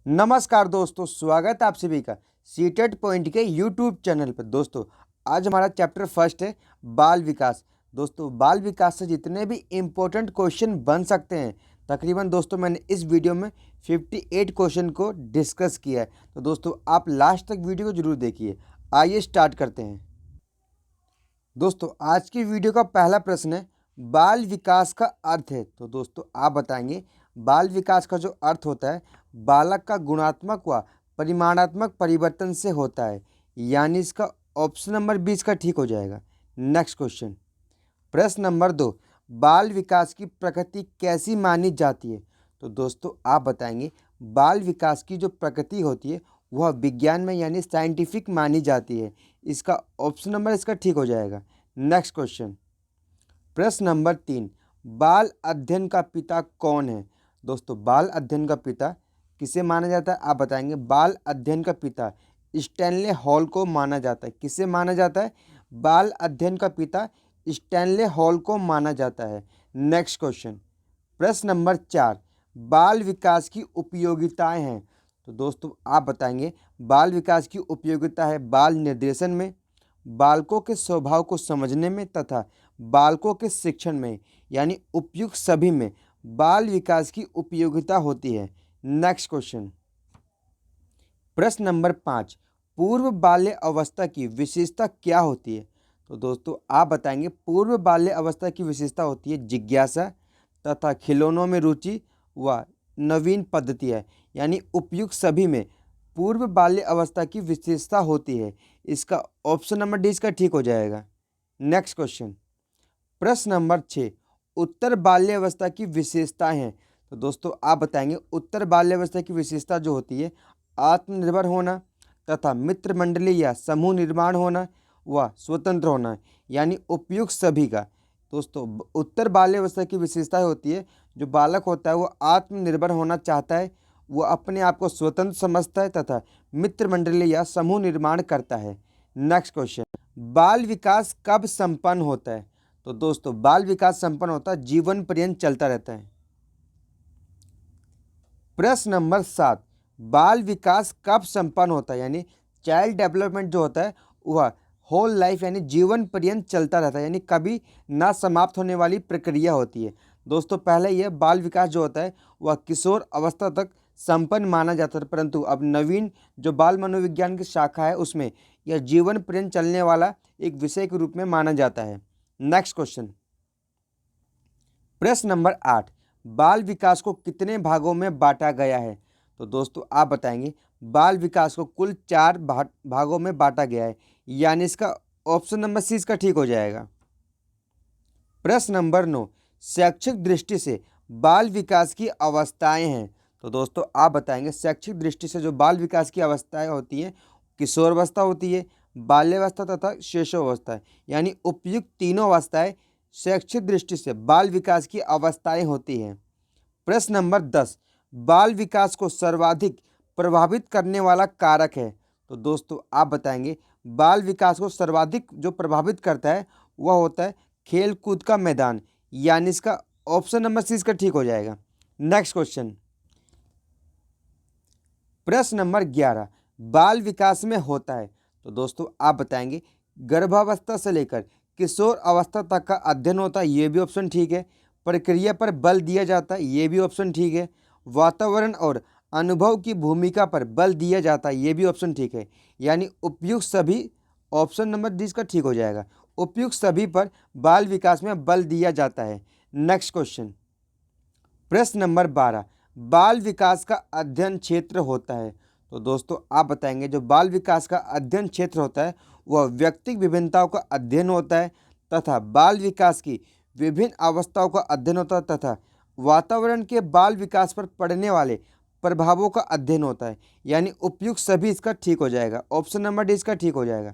नमस्कार दोस्तों, स्वागत है आप सभी का सीटेट पॉइंट के यूट्यूब चैनल पर। दोस्तों आज हमारा चैप्टर फर्स्ट है बाल विकास। दोस्तों बाल विकास से जितने भी इम्पोर्टेंट क्वेश्चन बन सकते हैं, तकरीबन दोस्तों मैंने इस वीडियो में 58 क्वेश्चन को डिस्कस किया है। तो दोस्तों आप लास्ट तक वीडियो को जरूर देखिए। आइए स्टार्ट करते हैं। दोस्तों आज की वीडियो का पहला प्रश्न है, बाल विकास का अर्थ है। तो दोस्तों आप बताएंगे बाल विकास का जो अर्थ होता है, बालक का गुणात्मक व परिमाणात्मक परिवर्तन से होता है, यानी इसका ऑप्शन नंबर 20 का ठीक हो जाएगा। नेक्स्ट क्वेश्चन, प्रश्न नंबर 2, बाल विकास की प्रकृति कैसी मानी जाती है। तो दोस्तों आप बताएंगे बाल विकास की जो प्रकृति होती है वह विज्ञान में यानी साइंटिफिक मानी जाती है। इसका ऑप्शन नंबर इसका ठीक हो जाएगा। नेक्स्ट क्वेश्चन, प्रश्न नंबर 3, बाल अध्ययन का पिता कौन है। दोस्तों बाल अध्ययन का पिता किसे माना जाता है, आप बताएंगे। बाल अध्ययन का पिता स्टैनले हॉल को माना जाता है। किसे माना जाता है? बाल अध्ययन का पिता स्टैनले हॉल को माना जाता है। नेक्स्ट क्वेश्चन, प्रश्न नंबर 4, बाल विकास की उपयोगिताएं हैं। तो दोस्तों आप बताएंगे बाल विकास की उपयोगिता है बाल निर्देशन में, बालकों के स्वभाव को समझने में तथा बालकों के शिक्षण में, यानी उपयुक्त सभी में बाल विकास की उपयोगिता होती है। नेक्स्ट क्वेश्चन, प्रश्न नंबर 5, पूर्व बाल्य अवस्था की विशेषता क्या होती है। तो दोस्तों आप बताएंगे पूर्व बाल्य अवस्था की विशेषता होती है जिज्ञासा तथा खिलौनों में रुचि व नवीन पद्धतियाँ, यानी उपयुक्त सभी में पूर्व बाल्य अवस्था की विशेषता होती है। इसका ऑप्शन नंबर डी इसका ठीक हो जाएगा। नेक्स्ट क्वेश्चन, प्रश्न नंबर 6, उत्तर बाल्यावस्था की विशेषताएं हैं। तो दोस्तों आप बताएंगे उत्तर बाल्यावस्था की विशेषता जो होती है आत्मनिर्भर होना तथा मित्र मंडली या समूह निर्माण होना व स्वतंत्र होना, यानी उपयुक्त सभी का। दोस्तों उत्तर बाल्यावस्था की विशेषता होती है जो बालक होता है वो आत्मनिर्भर होना चाहता है, वो अपने आप को स्वतंत्र समझता है तथा मित्र मंडली या समूह निर्माण करता है। नेक्स्ट क्वेश्चन, बाल विकास कब संपन्न होता है। तो दोस्तों बाल विकास संपन्न होता है जीवन पर्यंत चलता रहता है। प्रश्न नंबर 7, बाल विकास कब संपन्न होता है, यानी चाइल्ड डेवलपमेंट जो होता है वह होल लाइफ यानी जीवन पर्यंत चलता रहता है, यानी कभी ना समाप्त होने वाली प्रक्रिया होती है। दोस्तों पहले यह बाल विकास जो होता है वह किशोर अवस्था तक संपन्न माना जाता था, परंतु अब नवीन जो बाल मनोविज्ञान की शाखा है उसमें यह जीवन पर्यंत चलने वाला एक विषय के रूप में माना जाता है। नेक्स्ट क्वेश्चन, प्रश्न नंबर 8, बाल विकास को कितने भागों में बांटा गया है। तो दोस्तों आप बताएंगे बाल विकास को कुल 4 भागों में बांटा गया है, यानी इसका ऑप्शन नंबर सी इसका ठीक हो जाएगा। प्रश्न नंबर 9, शैक्षिक दृष्टि से बाल विकास की अवस्थाएं हैं। तो दोस्तों आप बताएंगे शैक्षिक दृष्टि से जो बाल विकास की अवस्थाएं होती हैं किशोरावस्था होती है, बाल्यावस्था तथा शैशवावस्था, यानी उपयुक्त तीनों अवस्थाएं शैक्षिक दृष्टि से बाल विकास की अवस्थाएं होती हैं। प्रश्न नंबर 10, बाल विकास को सर्वाधिक प्रभावित करने वाला कारक है। तो दोस्तों आप बताएंगे बाल विकास को सर्वाधिक जो प्रभावित करता है वह होता है खेल कूद का मैदान, यानी इसका ऑप्शन नंबर सी इसका ठीक हो जाएगा। नेक्स्ट क्वेश्चन, प्रश्न नंबर 11, बाल विकास में होता है। तो दोस्तों आप बताएंगे गर्भावस्था से लेकर किशोर अवस्था तक का अध्ययन होता है, ये भी ऑप्शन ठीक है। प्रक्रिया पर बल दिया जाता है, ये भी ऑप्शन ठीक है। वातावरण और अनुभव की भूमिका पर बल दिया जाता है, ये भी ऑप्शन ठीक है, यानी उपयुक्त सभी ऑप्शन नंबर डी इसका ठीक हो जाएगा। उपयुक्त सभी पर बाल विकास में बल दिया जाता है। नेक्स्ट क्वेश्चन, प्रश्न नंबर 12, बाल विकास का अध्ययन क्षेत्र होता है। तो दोस्तों आप बताएंगे जो बाल विकास का अध्ययन क्षेत्र होता है वह व्यक्तिगत विभिन्नताओं का अध्ययन होता है तथा बाल विकास की विभिन्न अवस्थाओं का अध्ययन होता है तथा वातावरण के बाल विकास पर पड़ने वाले प्रभावों का अध्ययन होता है, यानी उपयुक्त सभी इसका ठीक हो जाएगा। ऑप्शन नंबर डी इसका ठीक हो जाएगा।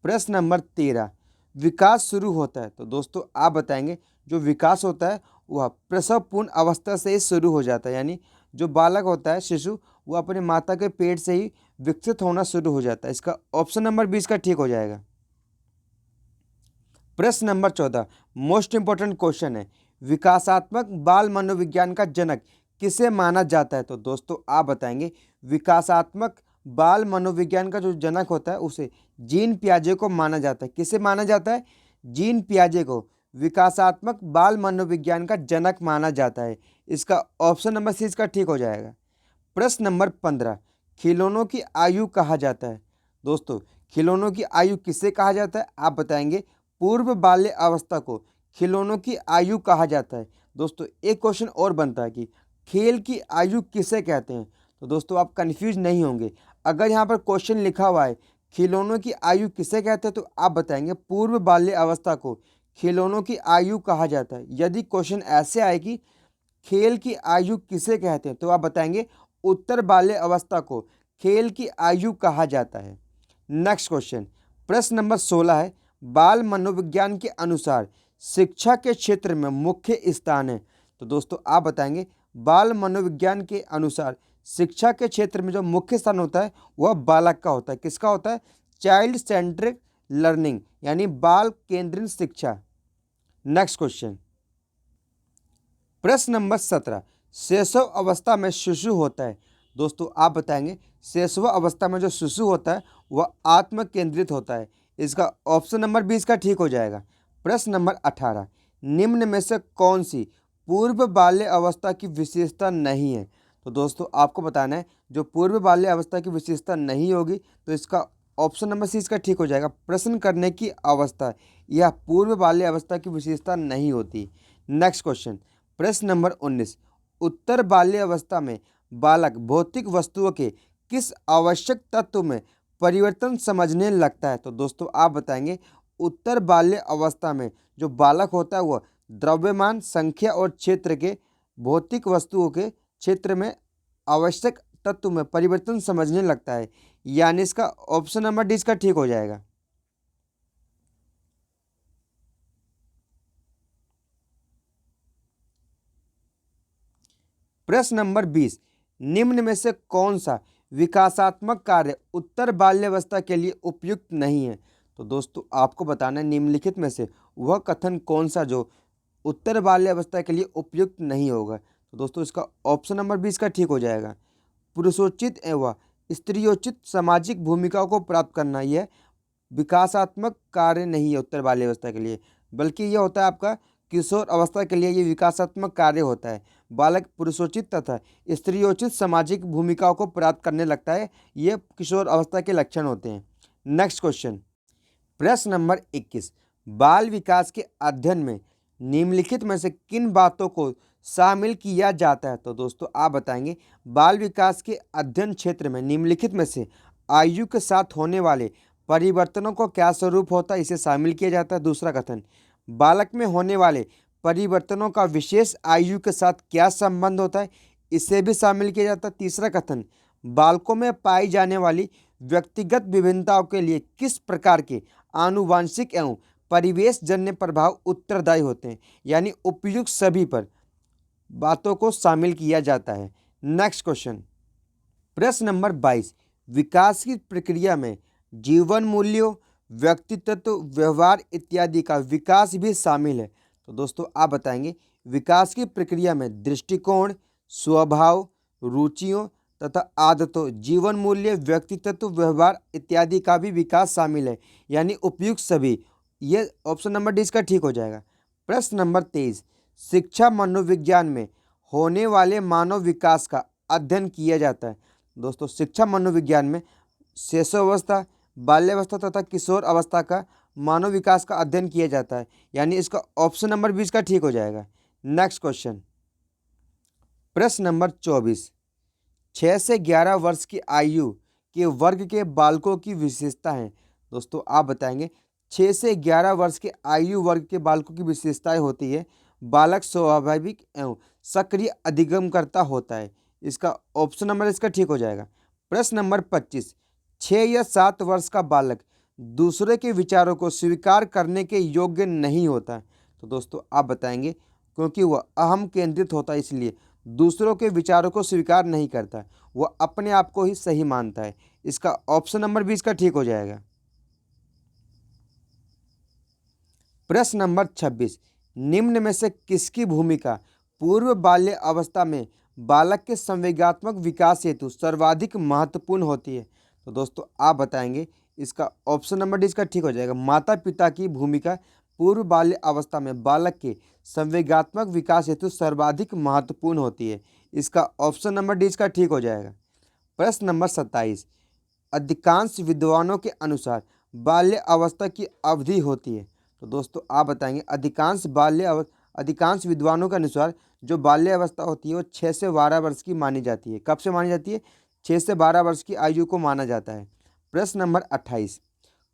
प्रश्न नंबर 13, विकास शुरू होता है। तो दोस्तों आप बताएंगे जो विकास होता है वह प्रसवपूर्ण अवस्था से ही शुरू हो जाता है, यानी जो बालक होता है शिशु वो अपने माता के पेट से ही विकसित होना शुरू हो जाता है। इसका ऑप्शन नंबर 20 का ठीक हो जाएगा। प्रश्न नंबर 14, मोस्ट इंपॉर्टेंट क्वेश्चन है, विकासात्मक बाल मनोविज्ञान का जनक किसे माना जाता है? तो दोस्तों आप बताएंगे विकासात्मक बाल मनोविज्ञान का जो जनक होता है उसे जीन पियाजे को माना जाता है। किसे माना जाता है? जीन पियाजे को विकासात्मक बाल मनोविज्ञान का जनक माना जाता है। इसका ऑप्शन नंबर सी इसका ठीक हो जाएगा। प्रश्न नंबर 15, खिलौनों की आयु कहा जाता है? दोस्तों खिलौनों की आयु किसे कहा जाता है? आप बताएंगे पूर्व बाल्य अवस्था को खिलौनों की आयु कहा जाता है। दोस्तों एक क्वेश्चन और बनता है कि खेल की आयु किसे कहते हैं? तो दोस्तों आप कंफ्यूज नहीं होंगे। अगर यहाँ पर क्वेश्चन लिखा हुआ है खिलौनों की आयु किसे कहते हैं तो आप बताएंगे पूर्व बाल्य अवस्था को खिलौनों की आयु कहा जाता है। यदि क्वेश्चन ऐसे आए कि खेल की आयु किसे कहते हैं तो आप बताएंगे उत्तर बाल्य अवस्था को खेल की आयु कहा जाता है। नेक्स्ट क्वेश्चन, प्रश्न नंबर 16 है, बाल मनोविज्ञान के अनुसार शिक्षा के क्षेत्र में मुख्य स्थान है। तो दोस्तों आप बताएंगे बाल मनोविज्ञान के अनुसार शिक्षा के क्षेत्र में जो मुख्य स्थान होता है वह बालक का होता है। किसका होता है? चाइल्ड सेंट्रिक लर्निंग, यानी बाल केंद्रित शिक्षा। नेक्स्ट क्वेश्चन, प्रश्न नंबर 17, शैशव अवस्था में शिशु होता है। दोस्तों आप बताएंगे शैशव अवस्था में जो शिशु होता है वह आत्म केंद्रित होता है। इसका ऑप्शन नंबर 20 का ठीक हो जाएगा। प्रश्न नंबर 18, निम्न में से कौन सी पूर्व बाल्य अवस्था की विशेषता नहीं है? तो दोस्तों आपको बताना है जो पूर्व बाल्य अवस्था की विशेषता नहीं होगी तो इसका ऑप्शन नंबर सी इसका ठीक हो जाएगा। प्रश्न करने की अवस्था यह पूर्व बाल्य अवस्था की विशेषता नहीं होती। नेक्स्ट क्वेश्चन, प्रश्न नंबर 19, उत्तर बाल्य अवस्था में बालक भौतिक वस्तुओं के किस आवश्यक तत्व में परिवर्तन समझने लगता है? तो दोस्तों आप बताएंगे उत्तर बाल्य अवस्था में जो बालक होता है वह द्रव्यमान, संख्या और क्षेत्र के भौतिक वस्तुओं के क्षेत्र में आवश्यक तत्व में परिवर्तन समझने लगता है, यानी इसका ऑप्शन नंबर डी इसका ठीक हो जाएगा। प्रश्न नंबर 20, निम्न में से कौन सा विकासात्मक कार्य उत्तर बाल्यावस्था के लिए उपयुक्त नहीं है? तो दोस्तों आपको बताना है निम्नलिखित में से वह कथन कौन सा जो उत्तर बाल्यावस्था के लिए उपयुक्त नहीं होगा। तो दोस्तों इसका ऑप्शन नंबर 20 का ठीक हो जाएगा। पुरुषोचित एवं स्त्रियोचित सामाजिक भूमिकाओं को प्राप्त करना यह विकासात्मक कार्य नहीं है उत्तर बाल्यावस्था के लिए, बल्कि यह होता है आपका किशोर अवस्था के लिए ये विकासात्मक कार्य होता है। बालक पुरुषोचित तथा स्त्रियोचित सामाजिक भूमिकाओं को प्राप्त करने लगता है, ये किशोर अवस्था के लक्षण होते हैं। नेक्स्ट क्वेश्चन, प्रश्न नंबर 21, बाल विकास के अध्ययन में निम्नलिखित में से किन बातों को शामिल किया जाता है? तो दोस्तों आप बताएंगे बाल विकास के अध्ययन क्षेत्र में निम्नलिखित में से आयु के साथ होने वाले परिवर्तनों को क्या स्वरूप होता है, इसे शामिल किया जाता है। दूसरा कथन, बालक में होने वाले परिवर्तनों का विशेष आयु के साथ क्या संबंध होता है, इसे भी शामिल किया जाता है। तीसरा कथन, बालकों में पाई जाने वाली व्यक्तिगत विभिन्नताओं के लिए किस प्रकार के आनुवांशिक एवं परिवेश जन्य प्रभाव उत्तरदायी होते हैं, यानी उपयुक्त सभी पर बातों को शामिल किया जाता है। नेक्स्ट क्वेश्चन, प्रश्न नंबर 22, विकास की प्रक्रिया में जीवन मूल्यों, व्यक्तित्व, व्यवहार इत्यादि का विकास भी शामिल है। तो दोस्तों आप बताएंगे विकास की प्रक्रिया में दृष्टिकोण, स्वभाव, रुचियों तथा आदतों, जीवन मूल्य, व्यक्तित्व, व्यवहार इत्यादि का भी विकास शामिल है, यानी उपयुक्त सभी। ये ऑप्शन नंबर डी इसका ठीक हो जाएगा। प्रश्न नंबर 23, शिक्षा मनोविज्ञान में होने वाले मानव विकास का अध्ययन किया जाता है। दोस्तों शिक्षा मनोविज्ञान में शैशवावस्था, बाल्यावस्था तथा किशोर अवस्था का मानव विकास का अध्ययन किया जाता है, यानी इसका ऑप्शन नंबर 20 का ठीक हो जाएगा। नेक्स्ट क्वेश्चन, प्रश्न नंबर 24, 6 से 11 वर्ष की आयु के वर्ग के बालकों की विशेषता है। दोस्तों आप बताएंगे 6 से 11 वर्ष के आयु वर्ग के बालकों की विशेषताएं होती है, बालक स्वाभाविक एवं सक्रिय अधिगमकर्ता होता है। इसका ऑप्शन नंबर इसका ठीक हो जाएगा। प्रश्न नंबर 25, 6 या 7 वर्ष का बालक दूसरे के विचारों को स्वीकार करने के योग्य नहीं होता है। तो दोस्तों आप बताएंगे क्योंकि वह अहम केंद्रित होता है, इसलिए दूसरों के विचारों को स्वीकार नहीं करता, वह अपने आप को ही सही मानता है। इसका ऑप्शन नंबर 20 का ठीक हो जाएगा। प्रश्न नंबर 26, निम्न में से किसकी भूमिका पूर्व बाल्य अवस्था में बालक के संवेगात्मक विकास हेतु सर्वाधिक महत्वपूर्ण होती है? तो दोस्तों आप बताएंगे इसका ऑप्शन नंबर डी इसका ठीक हो जाएगा। माता पिता की भूमिका पूर्व बाल्य अवस्था में बालक के संवेगात्मक विकास हेतु सर्वाधिक महत्वपूर्ण होती है। इसका ऑप्शन नंबर डी इसका ठीक हो जाएगा। प्रश्न नंबर 27, अधिकांश विद्वानों के अनुसार बाल्य अवस्था की अवधि होती है? तो दोस्तों आप बताएंगे अधिकांश विद्वानों के अनुसार जो बाल्य अवस्था होती है वो 6 से 12 वर्ष की मानी जाती है। कब से मानी जाती है? 6 से 12 वर्ष की आयु को माना जाता है। प्रश्न नंबर 28,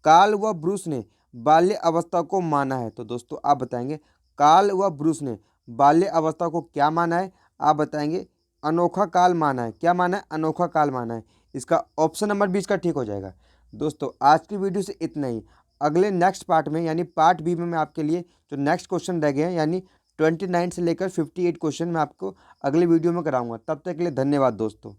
कार्ल व ब्रूस ने बाल्य अवस्था को माना है? तो दोस्तों आप बताएंगे कार्ल व ब्रूस ने बाल्य अवस्था को क्या माना है? आप बताएंगे अनोखा काल माना है। क्या माना है? अनोखा काल माना है। इसका ऑप्शन नंबर 20 का ठीक हो जाएगा। दोस्तों आज की वीडियो से इतना ही। अगले नेक्स्ट पार्ट में यानी पार्ट बी में मैं आपके लिए जो नेक्स्ट क्वेश्चन रह गए हैं यानी 29 से लेकर 58 क्वेश्चन मैं आपको अगले वीडियो में कराऊंगा। तब तक के लिए धन्यवाद दोस्तों।